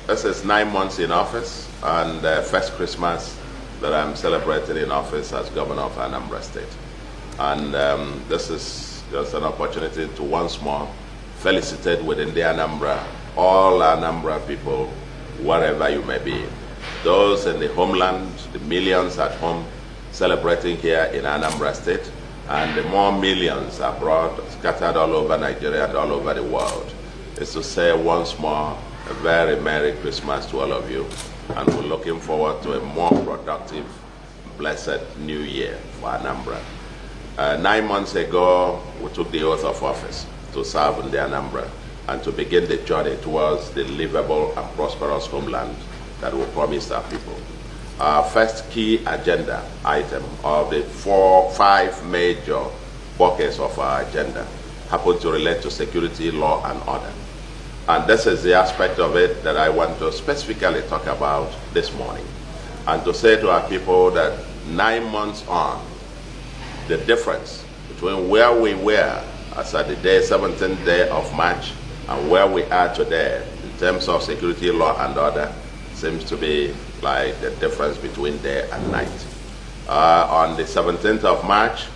This is 9 months in office and first Christmas that I'm celebrating in office as governor of Anambra State. And this is just an opportunity to once more felicitate within the Anambra, all Anambra people, wherever you may be. Those in the homeland, the millions at home celebrating here in Anambra State, and the more millions abroad, scattered all over Nigeria and all over the world, is to say once more a very Merry Christmas to all of you. And we're looking forward to a more productive, blessed New Year for Anambra. 9 months ago, we took the oath of office to serve in the Anambra and to begin the journey towards the livable and prosperous homeland that we promised our people. Our first key agenda item of the 5 major buckets of our agenda happen to relate to security, law, and order. And this is the aspect of it that I want to specifically talk about this morning. And to say to our people that 9 months on, the difference between where we were as at the 17th day of March and where we are today in terms of security, law, and order seems to be like the difference between day and night. On the 17th of March,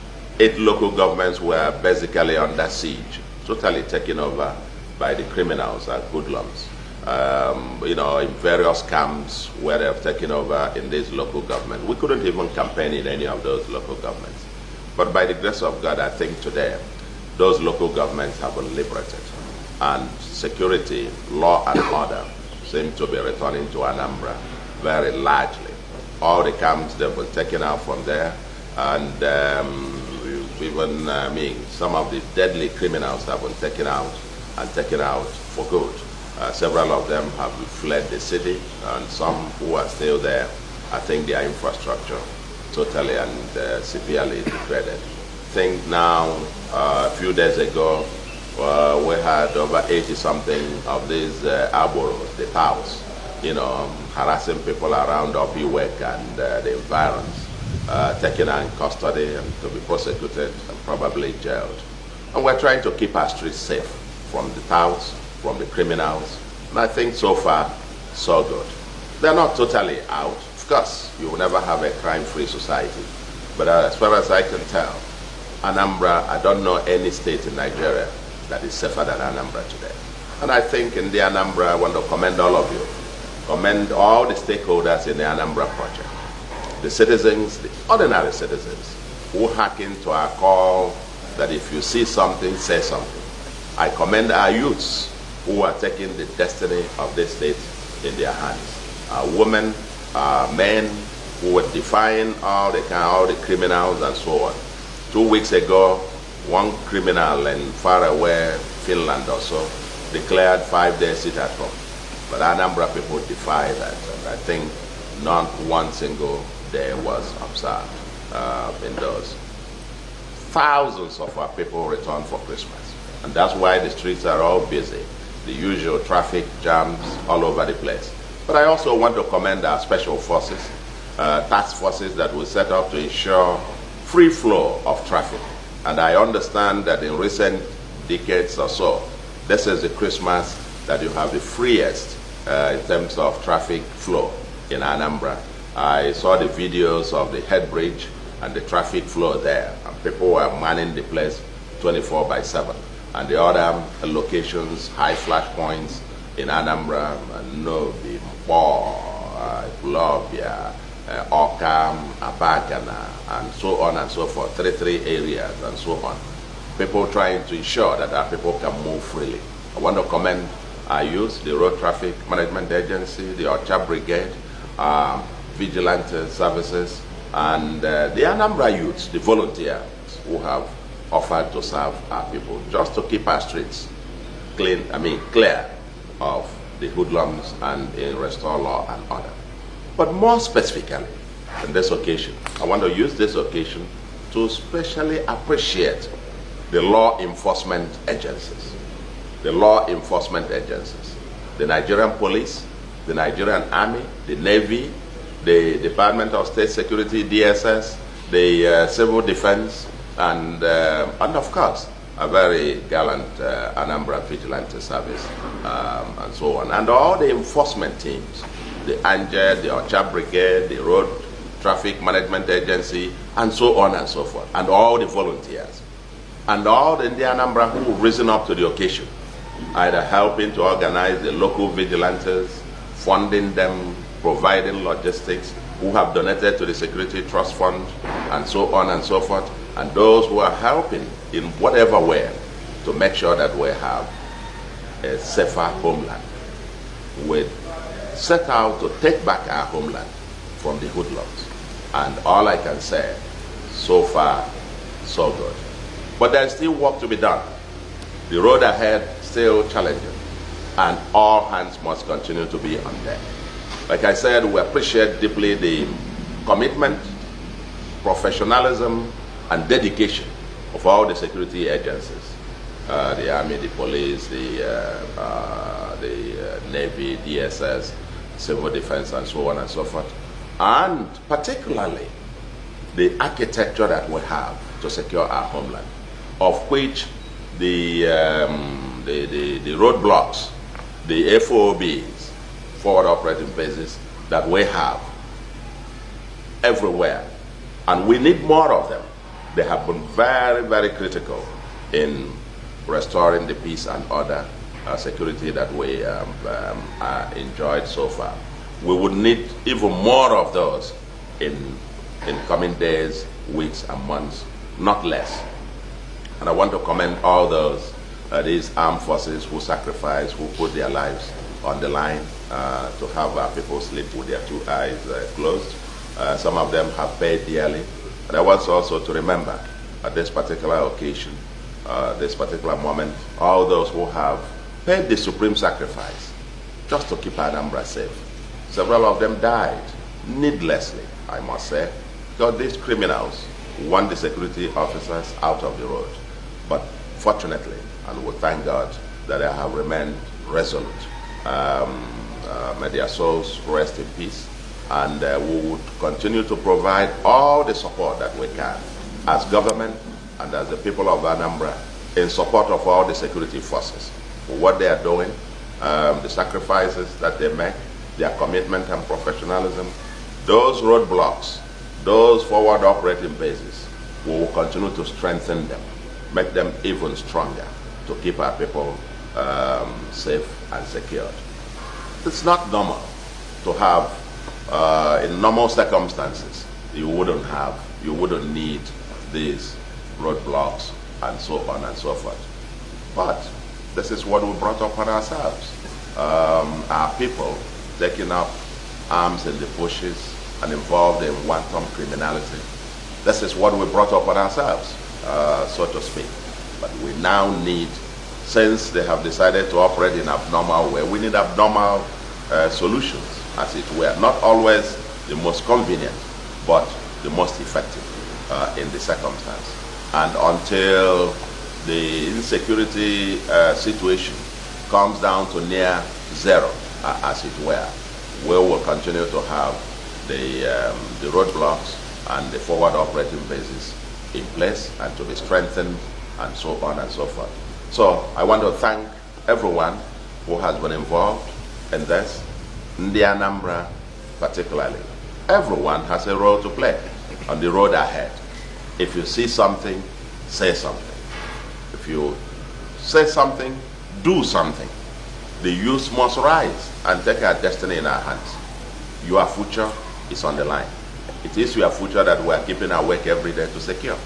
8 local governments were basically under siege, totally taken over by the criminals and hoodlums, in various camps where they have taken over in this local government. We couldn't even campaign in any of those local governments. But by the grace of God, I think today, those local governments have been liberated. And security, law, and order seem to be returning to Anambra very largely. All the camps, they've been taken out from there. And some of the deadly criminals have been taken out for good. Several of them have fled the city, and some who are still there, I think their infrastructure totally and severely degraded. I think now, a few days ago, we had over 80-something of these arboros, the POWs, harassing people around Obiwek and the environs, taken in custody and to be prosecuted and probably jailed. And we're trying to keep our streets safe from the touts, from the criminals, and I think so far, so good. They're not totally out. Of course, you will never have a crime-free society, but as far as I can tell, Anambra, I don't know any state in Nigeria that is safer than Anambra today. And I think in the Anambra, I want to commend all of you, commend all the stakeholders in the Anambra project, the citizens, the ordinary citizens, who hearken to our call that if you see something, say something. I commend our youths who are taking the destiny of this state in their hands. Our women, our men who were defying all the criminals and so on. 2 weeks ago, one criminal in faraway Finland also declared 5 days sit at home. But Anambra people defy that, and I think not one single day was observed in those. Thousands of our people return for Christmas. And that's why the streets are all busy. The usual traffic jams all over the place. But I also want to commend our special forces, task forces that we set up to ensure free flow of traffic. And I understand that in recent decades or so, this is the Christmas that you have the freest in terms of traffic flow in Anambra. I saw the videos of the head bridge and the traffic flow there, and people were manning the place 24/7. And the other locations, high flash points in Anambra, Novi, Mpo, Globia, Okam, Abagana, and so on and so forth, 33 areas and so on. People trying to ensure that our people can move freely. I want to commend our youth, the Road Traffic Management Agency, the Ocha Brigade, vigilante services, and the Anambra youths, the volunteers who have offered to serve our people, just to keep our streets clear of the hoodlums and restore law and order. But more specifically, on this occasion, I want to use this occasion to especially appreciate the law enforcement agencies. The law enforcement agencies. The Nigerian Police, the Nigerian Army, the Navy, the Department of State Security, DSS, the Civil Defense, and of course, a very gallant Anambra vigilante service, and so on. And all the enforcement teams, the ANGE, the Ocha Brigade, the Road Traffic Management Agency, and so on and so forth, and all the volunteers, and all the Anambra who have risen up to the occasion, either helping to organize the local vigilantes, funding them, providing logistics, who have donated to the Security Trust Fund, and so on and so forth, and those who are helping in whatever way to make sure that we have a safer homeland. We set out to take back our homeland from the hoodlums. And all I can say, so far, so good. But there's still work to be done. The road ahead still challenging, and all hands must continue to be on deck. Like I said, we appreciate deeply the commitment, professionalism, and dedication of all the security agencies, the Army, the Police, the Navy, DSS, Civil Defense, and so on and so forth, and particularly the architecture that we have to secure our homeland, of which the roadblocks, the FOBs, forward operating bases, that we have everywhere, and we need more of them. They have been very, very critical in restoring the peace and order, security that we enjoyed so far. We would need even more of those in coming days, weeks, and months, not less. And I want to commend all those, these armed forces who sacrifice, who put their lives on the line to have our people sleep with their two eyes closed. Some of them have paid dearly. And I want also to remember at this particular occasion, this particular moment, all those who have paid the supreme sacrifice just to keep Anambra safe. Several of them died needlessly, I must say, because these criminals want the security officers out of the road. But fortunately, and we thank God that they have remained resolute. May their souls rest in peace. And we would continue to provide all the support that we can as government and as the people of Anambra in support of all the security forces for what they are doing, the sacrifices that they make, their commitment and professionalism. Those roadblocks, those forward operating bases, we will continue to strengthen them, make them even stronger to keep our people safe and secured. It's not normal to have in normal circumstances, you wouldn't need these roadblocks and so on and so forth. But this is what we brought upon ourselves. Our people taking up arms in the bushes and involved in wanton criminality. This is what we brought upon ourselves, so to speak. But we now need, since they have decided to operate in abnormal way, we need abnormal solutions, as it were. Not always the most convenient, but the most effective in the circumstance. And until the insecurity situation comes down to near zero, as it were, we will continue to have the roadblocks and the forward operating bases in place and to be strengthened and so on and so forth. So I want to thank everyone who has been involved in this, in the Anambra particularly. Everyone has a role to play on the road ahead. If you see something, say something. If you say something, do something. The youth must rise and take our destiny in our hands. Your future is on the line. It is your future that we are keeping awake every day to secure.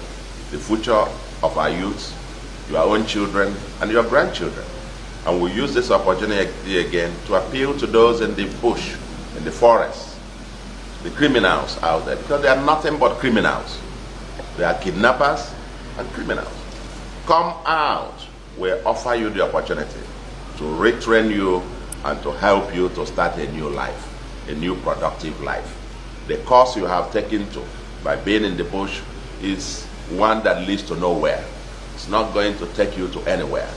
The future of our youth, your own children, and your grandchildren. And we use this opportunity again to appeal to those in the bush, in the forest, the criminals out there, because they are nothing but criminals. They are kidnappers and criminals. Come out. We offer you the opportunity to retrain you and to help you to start a new life, a new productive life. The course you have taken to by being in the bush is one that leads to nowhere. It's not going to take you to anywhere.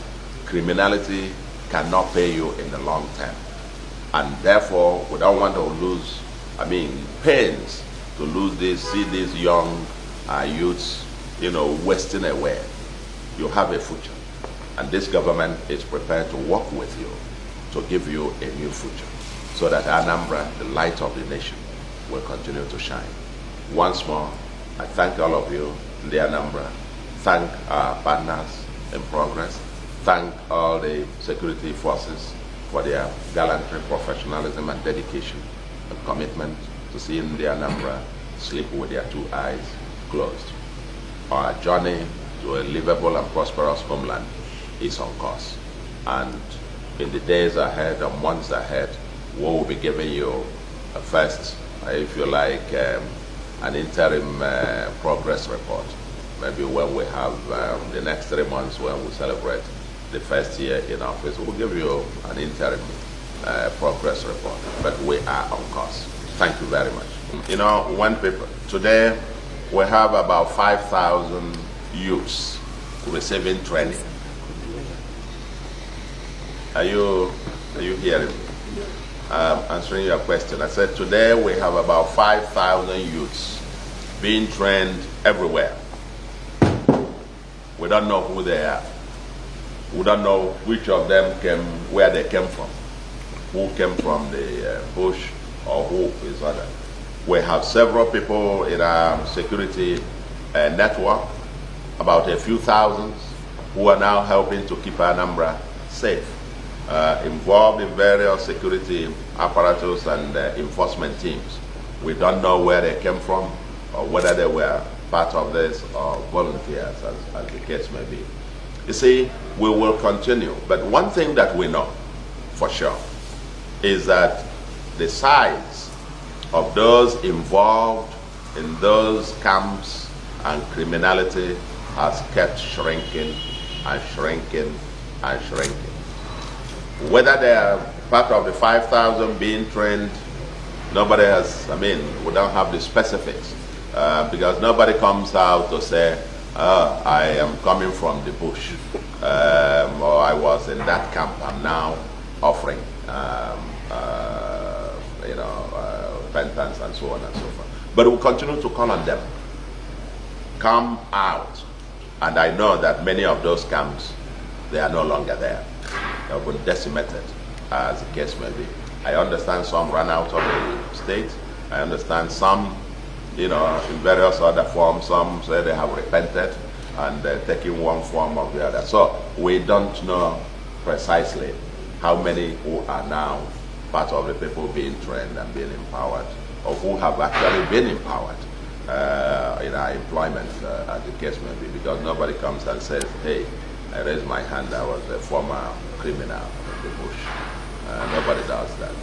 Criminality cannot pay you in the long term. And therefore, we don't want to lose, pains to see these young youths, wasting away. you have a future. And this government is prepared to work with you to give you a new future so that Anambra, the light of the nation, will continue to shine. Once more, I thank all of you in the Anambra. Thank our partners in progress. Thank all the security forces for their gallantry, professionalism, and dedication and commitment to seeing the Anambra sleep with their two eyes closed. Our journey to a livable and prosperous homeland is on course. And in the days ahead and months ahead, we will be giving you a first, if you like, an interim progress report. Maybe when we have the next 3 months when we celebrate the first year in office, we'll give you an interim progress report. But we are on course. Thank you very much. You know, today we have about 5,000 youths receiving training. Are you hearing me? Answering your question. I said today we have about 5,000 youths being trained everywhere. We don't know who they are. We don't know which of them where they came from. Who came from the bush or who is other. We have several people in our security network, about a few thousands, who are now helping to keep Anambra safe, involved in various security apparatus and enforcement teams. We don't know where they came from or whether they were part of this or volunteers, as the case may be. You see, we will continue. But one thing that we know for sure is that the size of those involved in those camps and criminality has kept shrinking and shrinking and shrinking. Whether they are part of the 5,000 being trained, nobody has, we don't have the specifics because nobody comes out to say, I am coming from the bush or I was in that camp, I'm now offering repentance and so on and so forth. But we'll continue to call on them. Come out. And I know that many of those camps, they are no longer there. They have been decimated, as the case may be. I understand some ran out of the state. I understand some, in various other forms, some say they have repented and taken one form or the other. So we don't know precisely how many who are now part of the people being trained and being empowered, or who have actually been empowered in our employment, as the case may be, because nobody comes and says, hey, I raised my hand, I was a former criminal of the bush. Nobody does that.